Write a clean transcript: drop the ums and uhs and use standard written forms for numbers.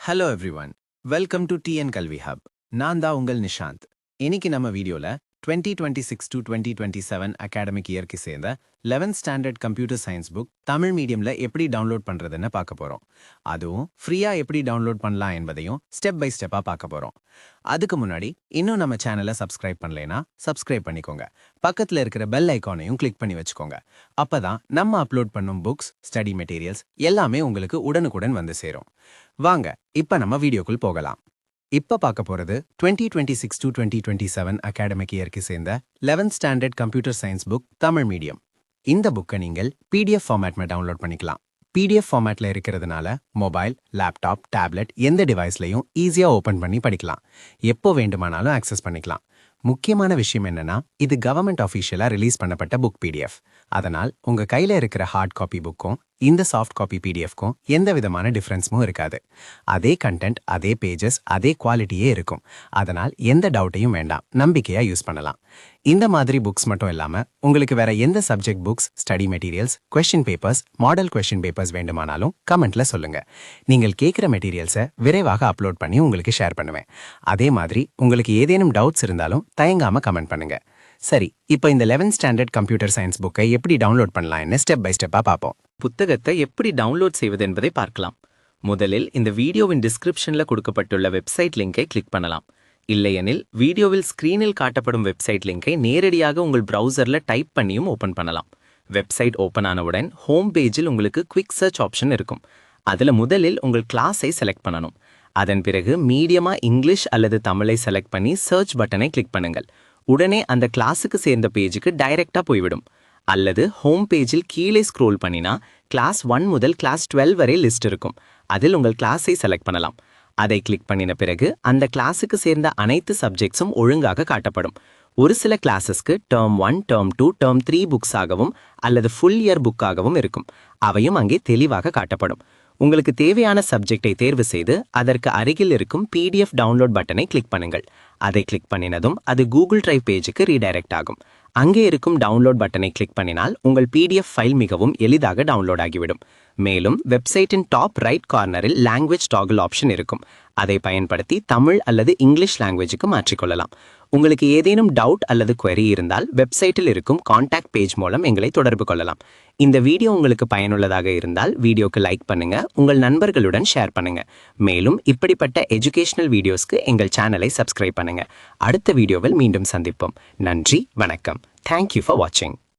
Hello everyone, welcome to TN கல்வி hub. நான் தான் உங்கள் நிஷாந்த். இன்னைக்கு நம்ம வீடியோல 2026 டு 2027 அகாடமிக் இயர்க்கு சேர்ந்த 11th standard computer science book Tamil மீடியம்ல எப்படி டவுன்லோட் பண்றதுன்னு பார்க்க போறோம். அதுவும் ஃப்ரீயா எப்படி டவுன்லோட் பண்ணலாம் என்பதையும் ஸ்டெப் பை ஸ்டெப்பா பார்க்க போறோம். அதுக்கு முன்னாடி இன்னும் நம்ம சேனலை சப்ஸ்கிரைப் பண்ணலைனா சப்ஸ்கிரைப் பண்ணிக்கோங்க. பக்கத்துல இருக்கிற பெல் ஐகானையும் கிளிக் பண்ணி வச்சுக்கோங்க. அப்பதான் நம்ம அப்லோட் பண்ணும் புக்ஸ், ஸ்டடி மெட்டீரியல்ஸ் எல்லாமே உங்களுக்கு உடனுக்குடன் வந்து சேரும். வாங்க இப்ப நம்ம வீடியோக்குள் போகலாம். இப்ப பார்க்க போறது 2026 டு 2027 அகாடமிக் இயர்க்கு சேர்ந்த 11th standard computer science book Tamil medium. இந்த புக்கை நீங்கள் PDF ஃபார்மேட்ல டவுன்லோட் பண்ணிக்கலாம். PDF ஃபார்மேட்ல இருக்கிறதுனால மொபைல், லேப்டாப், டேப்லெட் எந்த டிவைஸ்லையும் ஈஸியா ஓபன் பண்ணி படிக்கலாம். எப்போ வேண்டுமானாலும் ஆக்சஸ் பண்ணிக்கலாம். முக்கியமான விஷயம் என்னன்னா, இது கவர்மெண்ட் ஆஃபீஷியலா ரிலீஸ் பண்ணப்பட்ட புக் PDF. அதனால் உங்க கையில இருக்கிற ஹார்ட் காப்பி புக்கும் இந்த சாஃப்ட் காப்பி PDFக்கும் எந்த விதமான டிஃபரன்ஸும் இருக்காது. அதே கண்டென்ட், அதே பேஜஸ், அதே குவாலிட்டியே இருக்கும். அதனால் எந்த டவுட்டையும் வேண்டாம், நம்பிக்கையா யூஸ் பண்ணலாம். இந்த மாதிரி புக்ஸ் மட்டும் இல்லாம உங்களுக்கு வேற எந்த subject books, study materials, question papers, model question papers வேண்டுமானாலும் கமெண்ட்ல சொல்லுங்க. நீங்கள் கேட்குற மெட்டீரியல்ஸை விரைவாக அப்லோட் பண்ணி உங்களுக்கு ஷேர் பண்ணுவேன். அதே மாதிரி உங்களுக்கு ஏதேனும் டவுட்ஸ் இருந்தாலும் தயங்காம கமெண்ட் பண்ணுங்க. சரி, இப்போ இந்த 11th ஸ்டாண்டர்ட் கம்ப்யூட்டர் சயின்ஸ் புக்கை எப்படி டவுன்லோட் பண்ணலாம்னு ஸ்டெப் பை ஸ்டெப்பா பார்ப்போம். புத்தகத்தை எப்படி டவுன்லோட் செய்வது என்பதை பார்க்கலாம். முதலில் இந்த வீடியோவின் டிஸ்கிரிப்ஷன்ல கொடுக்கப்பட்டுள்ள வெப்சைட் லிங்கை கிளிக் பண்ணலாம். இல்லையெனில் வீடியோவில் ஸ்கிரீனில் காட்டப்படும் வெப்சைட் லிங்கை நேரடியாக உங்கள் பிரவுசர்ல டைப் பண்ணியும் ஓபன் பண்ணலாம். வெப்சைட் ஓபன் ஆனவுடன் ஹோம் பேஜில் உங்களுக்கு குவிக் சர்ச் ஆப்ஷன் இருக்கும். அதுல முதலில் உங்கள் கிளாஸை செலக்ட் பண்ணணும். அதன் பிறகு மீடியமா இங்கிலீஷ் அல்லது தமிழை செலக்ட் பண்ணி சர்ச் பட்டனை கிளிக் பண்ணுங்கள். உடனே அந்த கிளாஸுக்கு சேர்ந்த பேஜுக்கு டைரக்டா போய்விடும். அல்லது ஹோம் பேஜில் கீழே ஸ்க்ரோல் பண்ணினா கிளாஸ் 1 முதல் கிளாஸ் 12 வரை லிஸ்ட் இருக்கும். அதில் உங்கள் கிளாஸை செலக்ட் பண்ணலாம். அதை கிளிக் பண்ணின பிறகு அந்த கிளாஸுக்கு சேர்ந்த அனைத்து சப்ஜெக்ட்ஸும் ஒழுங்காக காட்டப்படும். ஒரு சில கிளாஸஸ்க்கு டேர்ம் 1, டேர்ம் 2, டேர்ம் 3 புக்ஸாகவும் அல்லது ஃபுல் இயர் புக்காகவும் இருக்கும். அவையும் அங்கே தெளிவாக காட்டப்படும். உங்களுக்கு தேவையான சப்ஜெக்டை தேர்வு செய்து அதற்கு அருகில் இருக்கும் PDF டவுன்லோட் பட்டனை கிளிக் பண்ணுங்கள். அதை கிளிக் பண்ணினதும் அது கூகுள் டிரைவ் பேஜுக்கு ரீடைரக்ட் ஆகும். அங்கே இருக்கும் டவுன்லோட் பட்டனை கிளிக் பண்ணினால் உங்கள் PDF ஃபைல் மிகவும் எளிதாக டவுன்லோட் ஆகிவிடும். மேலும் வெப்சைட்டின் டாப் ரைட் கார்னரில் லாங்குவேஜ் டாகிள் ஆப்ஷன் இருக்கும். அதை பயன்படுத்தி தமிழ் அல்லது இங்கிலீஷ் லாங்குவேஜுக்கு மாற்றிக்கொள்ளலாம். உங்களுக்கு ஏதேனும் டவுட் அல்லது query இருந்தால் வெப்சைட்டில் இருக்கும் கான்டாக்ட் பேஜ் மூலம் எங்களை தொடர்பு கொள்ளலாம். இந்த வீடியோ உங்களுக்கு பயனுள்ளதாக இருந்தால் வீடியோக்கு லைக் பண்ணுங்க, உங்கள் நண்பர்களுடன் ஷேர் பண்ணுங்க. மேலும் இப்படிப்பட்ட எஜுகேஷனல் வீடியோஸ்க்கு எங்கள் சேனலை சப்ஸ்கிரைப் பண்ணுங்க. அடுத்த வீடியோவில் மீண்டும் சந்திப்போம். நன்றி, வணக்கம். Thank you for watching.